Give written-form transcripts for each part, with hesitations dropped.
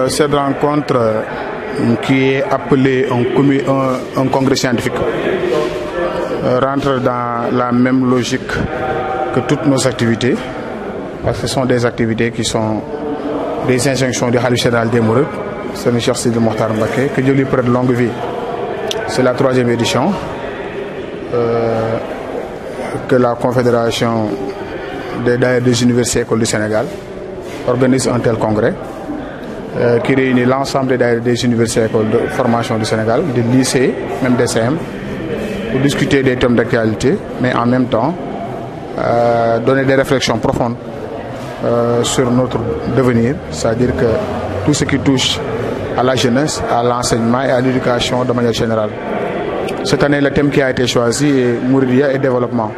Cette rencontre qui est appelée un congrès scientifique rentre dans la même logique que toutes nos activités, parce que ce sont des activités qui sont des injonctions du Khalife général des Mourides, c'est le Cheikh Sidi Mokhtar Mbacké, que Dieu lui prête longue vie. C'est la 3e édition que la Confédération des daïres des universités et écoles du Sénégal organise un tel congrès qui réunit l'ensemble des daïres des universités et écoles de formation du Sénégal, des lycées, même des CM, pour discuter des thèmes d'actualité, mais en même temps donner des réflexions profondes sur notre devenir, c'est-à-dire que tout ce qui touche à la jeunesse, à l'enseignement et à l'éducation de manière générale. Cette année, le thème qui a été choisi est Mouridia et développement.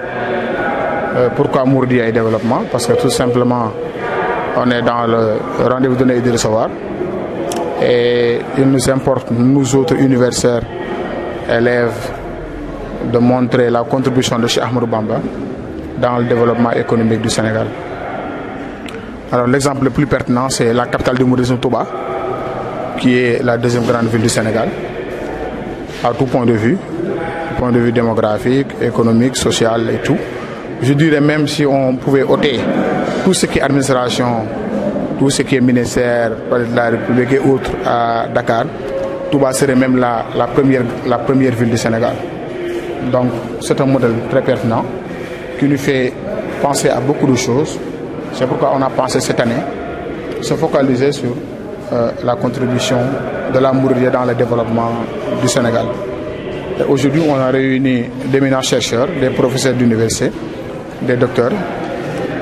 Pourquoi Mouridia et développement? Parce que tout simplement, on est dans le rendez-vous donner et de recevoir. Et il nous importe, nous autres universitaires, élèves, de montrer la contribution de Cheikh Ahmadou Bamba dans le développement économique du Sénégal. Alors l'exemple le plus pertinent, c'est la capitale du mouridisme, Touba, qui est la 2e grande ville du Sénégal, à tout point de vue démographique, économique, social et tout. Je dirais même si on pouvait ôter tout ce qui est administration, tout ce qui est ministère de la République et autres à Dakar, Touba serait même la première ville du Sénégal. Donc c'est un modèle très pertinent qui nous fait penser à beaucoup de choses. C'est pourquoi on a pensé cette année se focaliser sur la contribution de la Mouridia dans le développement du Sénégal. Aujourd'hui, on a réuni d'éminents chercheurs, des professeurs d'université, des docteurs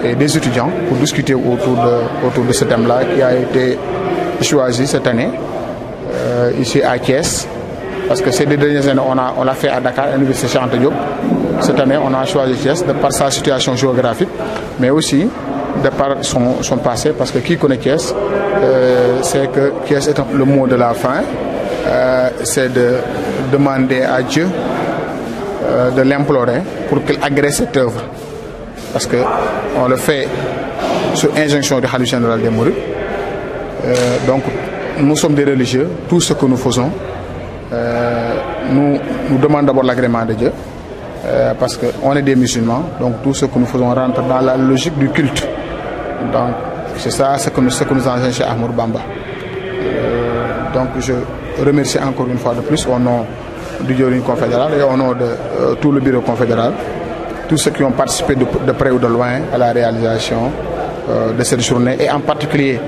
et des étudiants pour discuter autour de ce thème-là qui a été choisi cette année ici à Thiès. Parce que ces 2 dernières années, on l'a fait à Dakar, à l'université Cheikh Anta Diop. Cette année, on a choisi Thiès de par sa situation géographique, mais aussi de par son passé, parce que qui connaît Thiès, c'est que Thiès est le mot de la fin, c'est de demander à Dieu de l'implorer pour qu'il agrée cette œuvre. Parce qu'on le fait sur injonction du Khalife général des Mourides. Donc, nous sommes des religieux, tout ce que nous faisons, nous demandons d'abord l'agrément de Dieu, parce qu'on est des musulmans, donc tout ce que nous faisons rentre dans la logique du culte. Donc, c'est ça ce que nous enseigne chez Ahmadou Bamba. Donc, je remercie encore une fois de plus au nom du Dieuwriñ confédéral et au nom de tout le bureau confédéral, tous ceux qui ont participé de près ou de loin à la réalisation de cette journée, et en particulier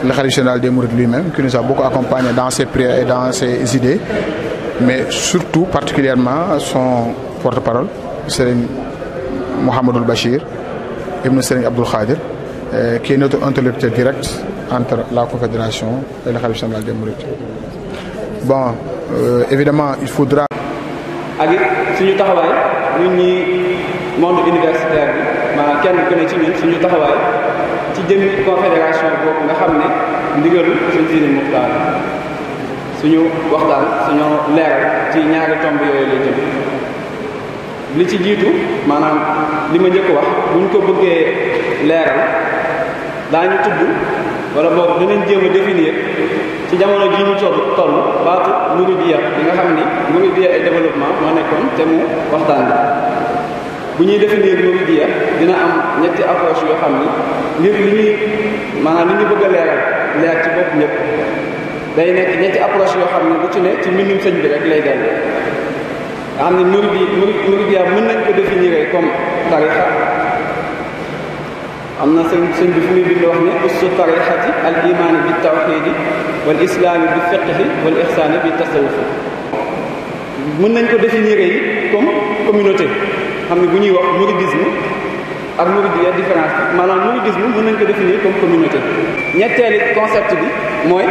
le Khalife général des Mourides lui-même, qui nous a beaucoup accompagnés dans ses prières et dans ses idées, mais surtout particulièrement son porte-parole, Serigne Mouhamadoul Bachir, Ibn Serigne Abdoul Khadir, qui est notre interlocuteur direct entre la Confédération et le Khalife général des Mourides. Bon, évidemment, il faudra. ak it suñu taxawaay ñun ñi monde universitaire bi maanaam kenn ku ne ci ñun suñu taxawaay ci jëmmi confédération boobu nga xam ne ndigalu Sëñ Sidi Muxtaar suñu waxtaan suñu leeral ci ñaari tomb yooyu lay jëm. li ci jiitu maanaam li ma njëkk wax bu ñu ko bëggee leeral daañu tudd wala boog dinañ jéem a définir ci jamono jii ñu toll baatu Mouridia li nga xam ni Mouridia et développement moo nekkoon te mu waxtaan bi bu ñuy définir Mouridia dina am ñetti approche yoo xam ni ngir li ñuy maanaam li ñu bëgg a leer ci bopp ñëpp day nekk ñetti approche yoo xam ni bu ci ne ci mbindum sëñ bi rek lay dellu nga xam ne Mouridia mën nañ ko définir comme tarixa am na sëñ bi fu muy bind wax ne ussu tarixati al imaani bi tawxiidi wal islaami bi fiqhi wal ixsaani bi tasawufi mën nañ ko définir yi comme communauté xam ne bu ñuy wax mouridisme ak Mouridia différence bi maanaam mouridisme mën nañ ko définir comme communauté. ñetteeli concept bi mooy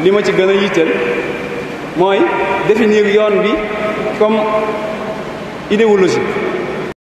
li ma ci gën a yitteel mooy définir yoon bi comme idéologie